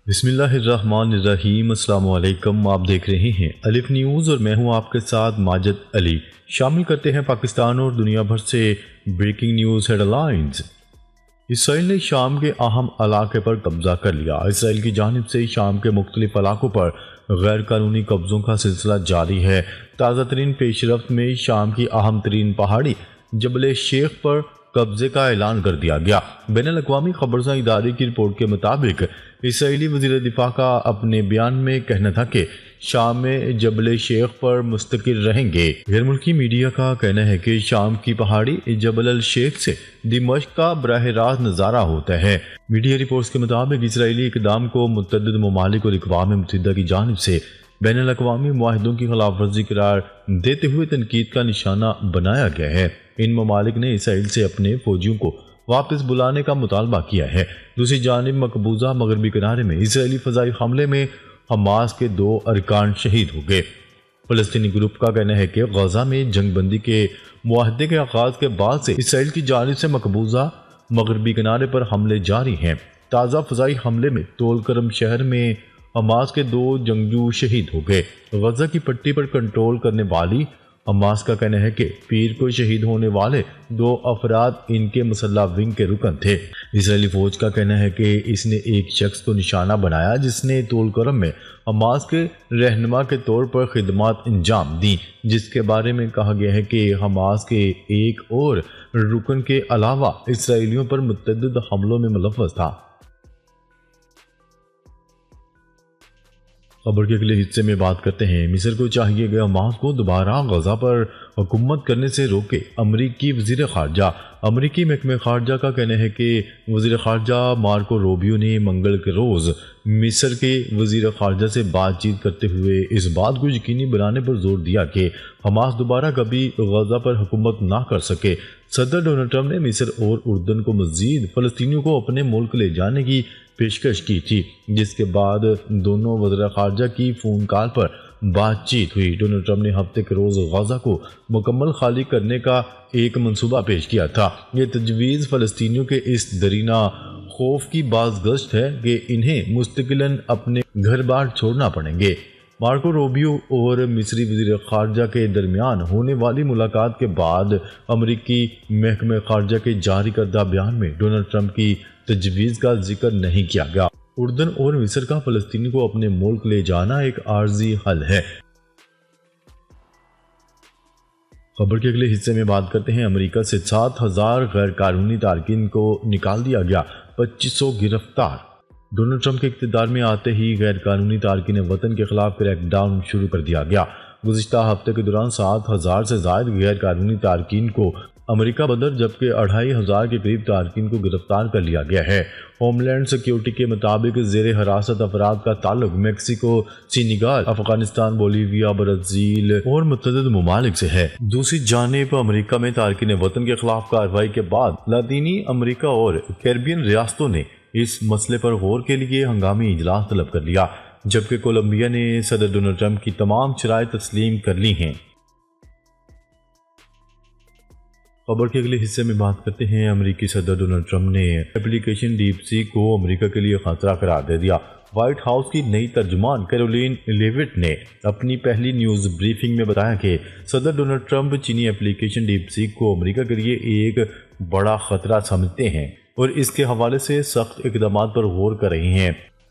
بسم اللہ الرحمن الرحیم۔ السلام علیکم، آپ دیکھ رہے ہیں الف نیوز اور میں ہوں آپ کے ساتھ ماجد علی۔ شامل کرتے ہیں پاکستان اور دنیا بھر سے بریکنگ نیوز ہیڈ لائنز۔ اسرائیل نے شام کے اہم علاقے پر قبضہ کر لیا۔ اسرائیل کی جانب سے شام کے مختلف علاقوں پر غیر قانونی قبضوں کا سلسلہ جاری ہے۔ تازہ ترین پیش رفت میں شام کی اہم ترین پہاڑی جبل شیخ پر قبضے کا اعلان کر دیا گیا۔ بین الاقوامی خبرساں ادارے کی رپورٹ کے مطابق اسرائیلی وزیر دفاع کا اپنے بیان میں کہنا تھا کہ شام میں جبل شیخ پر مستقر رہیں گے۔ غیر ملکی میڈیا کا کہنا ہے کہ شام کی پہاڑی جبل الشیخ سے دمشق کا براہ راست نظارہ ہوتا ہے۔ میڈیا رپورٹس کے مطابق اسرائیلی اقدام کو متعدد ممالک اور اقوام متحدہ کی جانب سے بین الاقوامی معاہدوں کی خلاف ورزی قرار دیتے ہوئے تنقید کا نشانہ بنایا گیا ہے۔ ان ممالک نے اسرائیل سے اپنے فوجیوں کو واپس بلانے کا مطالبہ کیا ہے۔ دوسری جانب مقبوضہ مغربی کنارے میں اسرائیلی فضائی حملے میں حماس کے 2 ارکان شہید ہو گئے۔ فلسطینی گروپ کا کہنا ہے کہ غزہ میں جنگ بندی کے معاہدے کے آغاز کے بعد سے اسرائیل کی جانب سے مقبوضہ مغربی کنارے پر حملے جاری ہیں۔ تازہ فضائی حملے میں طول کرم شہر میں حماس کے 2 جنگجو شہید ہو گئے۔ غزہ کی پٹی پر کنٹرول کرنے والی حماس کا کہنا ہے کہ پیر کو شہید ہونے والے 2 افراد ان کے مسلح ونگ کے رکن تھے۔ اسرائیلی فوج کا کہنا ہے کہ اس نے ایک شخص کو نشانہ بنایا جس نے طول کرم میں حماس کے رہنما کے طور پر خدمات انجام دیں، جس کے بارے میں کہا گیا ہے کہ حماس کے ایک اور رکن کے علاوہ اسرائیلیوں پر متعدد حملوں میں ملوث تھا۔ خبر کے اگلے حصے میں بات کرتے ہیں مصر کو چاہیے کہ حماس کو دوبارہ غزہ پر حکومت کرنے سے روکے۔ امریکی وزیر خارجہ امریکی محکمہ خارجہ کا کہنا ہے کہ وزیر خارجہ مارکو روبیو نے منگل کے روز مصر کے وزیر خارجہ سے بات چیت کرتے ہوئے اس بات کو یقینی بنانے پر زور دیا کہ حماس دوبارہ کبھی غزہ پر حکومت نہ کر سکے۔ صدر ڈونلڈ ٹرمپ نے مصر اور اردن کو مزید فلسطینیوں کو اپنے ملک لے جانے کی پیشکش کی تھی، جس کے بعد دونوں وزراء خارجہ کی فون کال پر بات چیت ہوئی۔ ڈونلڈ ٹرمپ نے ہفتے کے روز غزہ کو مکمل خالی کرنے کا ایک منصوبہ پیش کیا تھا۔ یہ تجویز فلسطینیوں کے اس درینہ خوف کی بازگشت ہے کہ انہیں مستقلاً اپنے گھر بار چھوڑنا پڑیں گے۔ مارکو روبیو اور مصری وزیر خارجہ کے درمیان ہونے والی ملاقات کے بعد امریکی محکمہ خارجہ کے جاری کردہ بیان میں ڈونلڈ ٹرمپ کی تجویز کا ذکر نہیں کیا گیا۔ اردن اور مصر کا فلسطینی کو اپنے ملک لے جانا ایک عارضی حل ہے۔ خبر کے اگلے حصے میں بات کرتے ہیں امریکہ سے 7,000 غیر قانونی تارکین کو نکال دیا گیا، 2500 گرفتار۔ ڈونلڈ ٹرمپ کے اقتدار میں آتے ہی غیر قانونی تارکین وطن کے خلاف کریک ڈاؤن شروع کر دیا گیا۔ گزشتہ ہفتے کے دوران 7,000 سے زائد غیر قانونی تارکین کو امریکہ بدر جبکہ 2,500 کے قریب تارکین کو گرفتار کر لیا گیا ہے۔ ہوم لینڈ سیکیورٹی کے مطابق زیر حراست افراد کا تعلق Mexico, Senegal, Afghanistan, Bolivia, Brazil اور متعدد ممالک سے ہے۔ دوسری جانب امریکہ میں تارکین وطن کے خلاف کارروائی کے بعد لاطینی امریکہ اور کیریبین ریاستوں نے اس مسئلے پر غور کے لیے ہنگامی اجلاس طلب کر لیا، جبکہ کولمبیا نے صدر ڈونلڈ ٹرمپ کی تمام شرائط تسلیم کر لی ہیں۔ خبر کے اگلے حصے میں بات کرتے ہیں امریکی صدر ڈونلڈ ٹرمپ نے ایپلیکیشن ڈیپ سیک کو امریکہ کے لیے خطرہ قرار دے دیا۔ وائٹ ہاؤس کی نئی ترجمان کیرولین لیوٹ نے اپنی پہلی نیوز بریفنگ میں بتایا کہ صدر ڈونلڈ ٹرمپ چینی ایپلیکیشن ڈیپ سیک کو امریکہ کے لیے ایک بڑا خطرہ سمجھتے ہیں اور اس کے حوالے سے سخت اقدامات پر غور کر رہے ہیں۔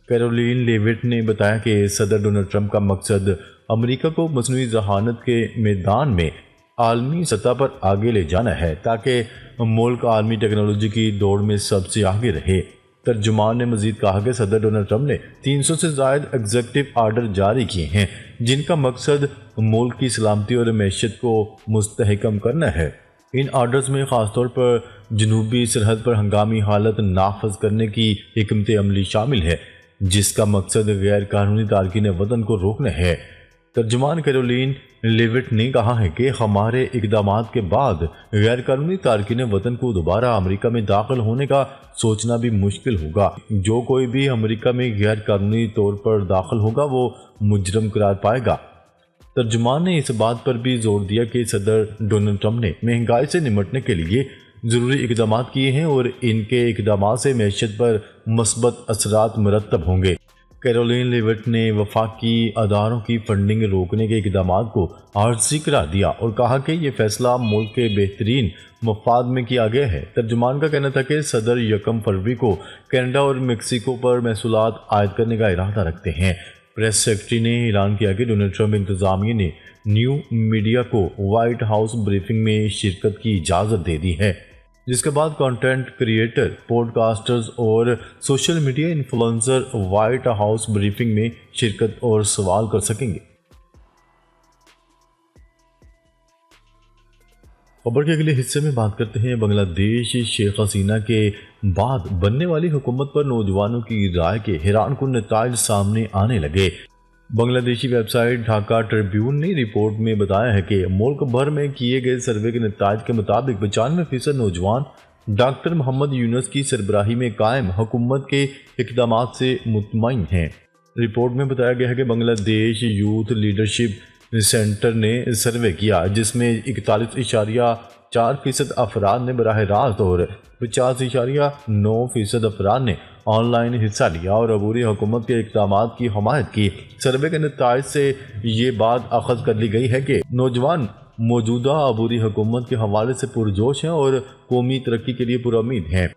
کیرولین لیوٹ نے بتایا کہ صدر ڈونلڈ ٹرمپ کا مقصد امریکہ کو مصنوعی ذہانت کے میدان میں عالمی سطح پر آگے لے جانا ہے تاکہ ملک عالمی ٹیکنالوجی کی دوڑ میں سب سے آگے رہے۔ ترجمان نے مزید کہا کہ صدر ڈونلڈ ٹرمپ نے 300 سے زائد ایگزیکٹو آرڈر جاری کیے ہیں جن کا مقصد ملک کی سلامتی اور معیشت کو مستحکم کرنا ہے۔ ان آرڈرز میں خاص طور پر جنوبی سرحد پر ہنگامی حالت نافذ کرنے کی حکمت عملی شامل ہے، جس کا مقصد غیر قانونی تارکین وطن کو روکنا ہے۔ ترجمان کیرولین لیوٹ نے کہا ہے کہ ہمارے اقدامات کے بعد غیر قانونی تارکین وطن کو دوبارہ امریکہ میں داخل ہونے کا سوچنا بھی مشکل ہوگا۔ جو کوئی بھی امریکہ میں غیر قانونی طور پر داخل ہوگا وہ مجرم قرار پائے گا۔ ترجمان نے اس بات پر بھی زور دیا کہ صدر ڈونلڈ ٹرمپ نے مہنگائی سے نمٹنے کے لیے ضروری اقدامات کیے ہیں اور ان کے اقدامات سے معیشت پر مثبت اثرات مرتب ہوں گے۔ کیرولین لیوٹ نے وفاقی اداروں کی فنڈنگ روکنے کے اقدامات کو عارضی قرار دیا اور کہا کہ یہ فیصلہ ملک کے بہترین مفاد میں کیا گیا ہے۔ ترجمان کا کہنا تھا کہ صدر 1 فروری کو کینیڈا اور میکسیکو پر محصولات عائد کرنے کا ارادہ رکھتے ہیں۔ پریس سیکرٹری نے اعلان کیا کہ ڈونلڈ ٹرمپ انتظامیہ نے نیو میڈیا کو وائٹ ہاؤس بریفنگ میں شرکت کی اجازت دے دی ہے، جس کے بعد کنٹینٹ کریٹر، پوڈ کاسٹرز اور social media influencer white house briefing میں شرکت اور سوال کر سکیں گے۔ خبر کے اگلے حصے میں بات کرتے ہیں بنگلہ دیش شیخ حسینہ کے بعد بننے والی حکومت پر نوجوانوں کی رائے کے حیران کن نتائج سامنے آنے لگے۔ بنگلہ دیشی ویب سائٹ ڈھاکہ ٹریبیون نے رپورٹ میں بتایا ہے کہ ملک بھر میں کیے گئے سروے کے نتائج کے مطابق 95% نوجوان ڈاکٹر محمد یونس کی سربراہی میں قائم حکومت کے اقدامات سے مطمئن ہیں۔ رپورٹ میں بتایا گیا ہے کہ بنگلہ دیش یوتھ لیڈرشپ سینٹر نے سروے کیا، جس میں 41.4% افراد نے براہ راست اور 50.9% افراد نے آن لائن حصہ لیا اور عبوری حکومت کے اقدامات کی حمایت کی۔ سروے کے نتائج سے یہ بات اخذ کر لی گئی ہے کہ نوجوان موجودہ عبوری حکومت کے حوالے سے پرجوش ہیں اور قومی ترقی کے لیے پرامید ہیں۔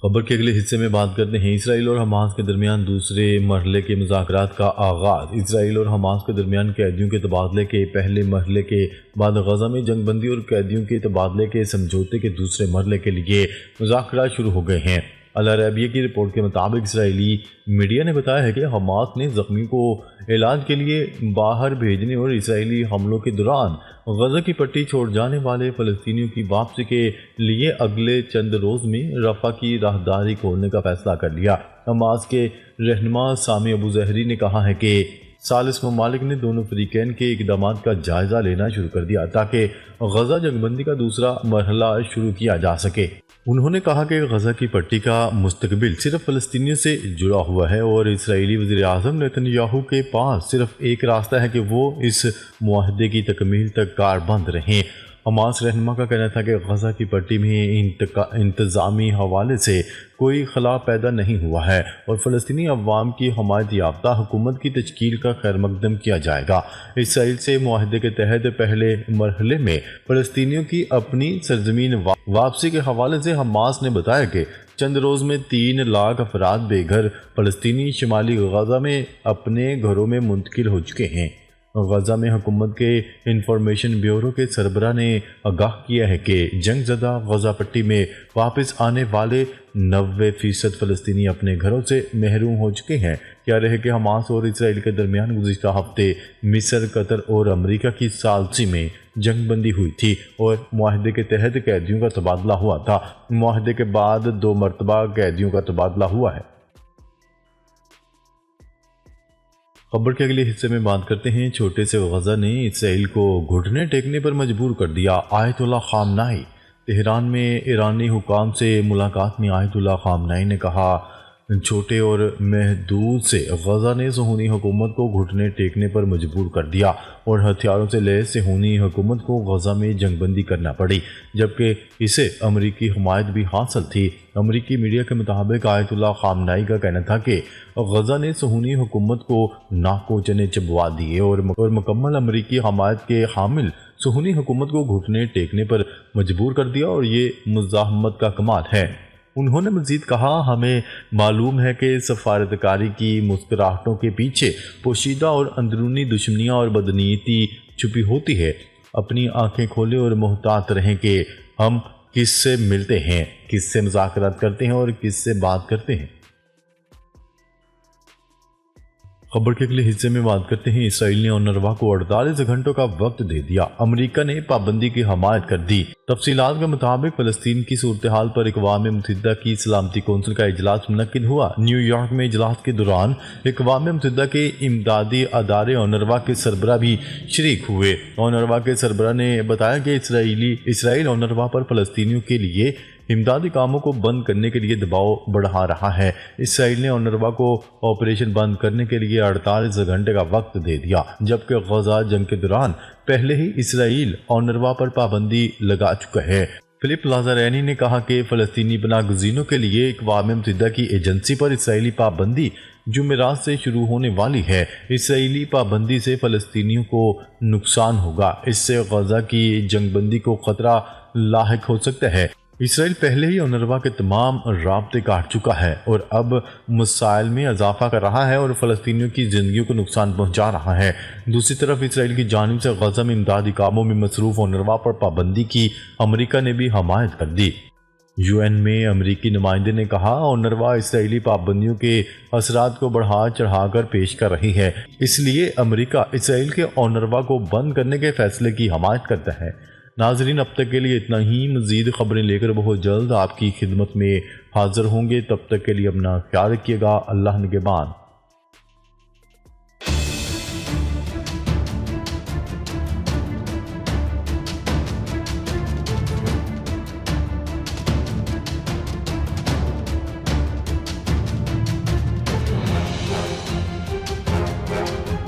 خبر کے اگلے حصے میں بات کرتے ہیں اسرائیل اور حماس کے درمیان دوسرے مرحلے کے مذاکرات کا آغاز۔ اسرائیل اور حماس کے درمیان قیدیوں کے تبادلے کے پہلے مرحلے کے بعد غزہ میں جنگ بندی اور قیدیوں کے تبادلے کے سمجھوتے کے دوسرے مرحلے کے لیے مذاکرات شروع ہو گئے ہیں۔ العربیہ کی رپورٹ کے مطابق اسرائیلی میڈیا نے بتایا ہے کہ حماس نے زخمیوں کو علاج کے لیے باہر بھیجنے اور اسرائیلی حملوں کے دوران غزہ کی پٹی چھوڑ جانے والے فلسطینیوں کی واپسی کے لیے اگلے چند روز میں رفح کی راہداری کھولنے کا فیصلہ کر لیا۔ حماس کے رہنما سامی ابو ظہری نے کہا ہے کہ ثالث ممالک نے دونوں فریقین کے اقدامات کا جائزہ لینا شروع کر دیا تاکہ غزہ جنگ بندی کا دوسرا مرحلہ شروع کیا جا سکے۔ انہوں نے کہا کہ غزہ کی پٹی کا مستقبل صرف فلسطینیوں سے جڑا ہوا ہے اور اسرائیلی وزیر اعظم نیتن یاہو کے پاس صرف ایک راستہ ہے کہ وہ اس معاہدے کی تکمیل تک کاربند رہیں۔ حماس رہنما کا کہنا تھا کہ غزہ کی پٹی میں انتظامی حوالے سے کوئی خلا پیدا نہیں ہوا ہے اور فلسطینی عوام کی حمایت یافتہ حکومت کی تشکیل کا خیر مقدم کیا جائے گا۔ اسرائیل سے معاہدے کے تحت پہلے مرحلے میں فلسطینیوں کی اپنی سرزمین واپسی کے حوالے سے حماس نے بتایا کہ چند روز میں 3 لاکھ افراد بے گھر فلسطینی شمالی غزہ میں اپنے گھروں میں منتقل ہو چکے ہیں۔ غزہ میں حکومت کے انفارمیشن بیورو کے سربراہ نے آگاہ کیا ہے کہ جنگ زدہ غزہ پٹی میں واپس آنے والے 90% فلسطینی اپنے گھروں سے محروم ہو چکے ہیں۔ کیا رہے کہ حماس اور اسرائیل کے درمیان گزشتہ ہفتے مصر، قطر اور امریکہ کی ثالثی میں جنگ بندی ہوئی تھی اور معاہدے کے تحت قیدیوں کا تبادلہ ہوا تھا۔ معاہدے کے بعد 2 مرتبہ قیدیوں کا تبادلہ ہوا ہے۔ خبر کے اگلے حصے میں بات کرتے ہیں چھوٹے سے غزہ نے اسرائیل کو گھٹنے ٹیکنے پر مجبور کر دیا۔ آیت اللہ خامنائی تہران میں ایرانی حکام سے ملاقات میں آیت اللہ خامنائی نے کہا چھوٹے اور محدود سے غزہ نے صہیونی حکومت کو گھٹنے ٹیکنے پر مجبور کر دیا اور ہتھیاروں سے لیس صہیونی حکومت کو غزہ میں جنگ بندی کرنا پڑی، جبکہ اسے امریکی حمایت بھی حاصل تھی۔ امریکی میڈیا کے مطابق آیت اللہ خامنائی کا کہنا تھا کہ غزہ نے صہیونی حکومت کو ناکو چنے چبوا دیے اور مکمل امریکی حمایت کے حامل صہیونی حکومت کو گھٹنے ٹیکنے پر مجبور کر دیا اور یہ مزاحمت کا کمال ہے۔ انہوں نے مزید کہا ہمیں معلوم ہے کہ سفارتکاری کی مسکراہٹوں کے پیچھے پوشیدہ اور اندرونی دشمنیاں اور بدنیتی چھپی ہوتی ہے۔ اپنی آنکھیں کھولیں اور محتاط رہیں کہ ہم کس سے ملتے ہیں، کس سے مذاکرات کرتے ہیں اور کس سے بات کرتے ہیں۔ خبر کے اگلے حصے میں بات کرتے ہیں اسرائیل نے اونروا کو 48 گھنٹوں کا وقت دے دیا، امریکہ نے پابندی کی حمایت کر دی۔ تفصیلات کے مطابق فلسطین کی صورتحال پر اقوام متحدہ کی سلامتی کونسل کا اجلاس منعقد ہوا۔ نیو یارک میں اجلاس کے دوران اقوام متحدہ کے امدادی ادارے اونروا کے سربراہ بھی شریک ہوئے۔ اونروا کے سربراہ نے بتایا کہ اسرائیل اونروا پر فلسطینیوں کے لیے امدادی کاموں کو بند کرنے کے لیے دباؤ بڑھا رہا ہے۔ اسرائیل نے اونروا کو آپریشن بند کرنے کے لیے 48 گھنٹے کا وقت دے دیا، جبکہ غزہ جنگ کے دوران پہلے ہی اسرائیل اونروا پر پابندی لگا چکا ہے۔ فلپ لازارینی نے کہا کہ فلسطینی پناہ گزینوں کے لیے اقوام متحدہ کی ایجنسی پر اسرائیلی پابندی جمعرات سے شروع ہونے والی ہے۔ اسرائیلی پابندی سے فلسطینیوں کو نقصان ہوگا، اس سے غزہ کی جنگ بندی کو خطرہ لاحق ہو سکتا ہے۔ اسرائیل پہلے ہی اونروا کے تمام رابطے کاٹ چکا ہے اور اب مسائل میں اضافہ کر رہا ہے اور فلسطینیوں کی زندگیوں کو نقصان پہنچا رہا ہے۔ دوسری طرف اسرائیل کی جانب سے غزہ میں امدادی کاموں میں مصروف اونروا پر پابندی کی امریکہ نے بھی حمایت کر دی۔ UN میں امریکی نمائندے نے کہا اونروا اسرائیلی پابندیوں کے اثرات کو بڑھا چڑھا کر پیش کر رہی ہے، اس لیے امریکہ اسرائیل کے اونروا کو بند کرنے کے فیصلے کی حمایت کرتا ہے۔ ناظرین، اب تک کے لیے اتنا ہی۔ مزید خبریں لے کر بہت جلد آپ کی خدمت میں حاضر ہوں گے، تب تک کے لیے اپنا خیال رکھیے گا۔ اللہ نگہبان۔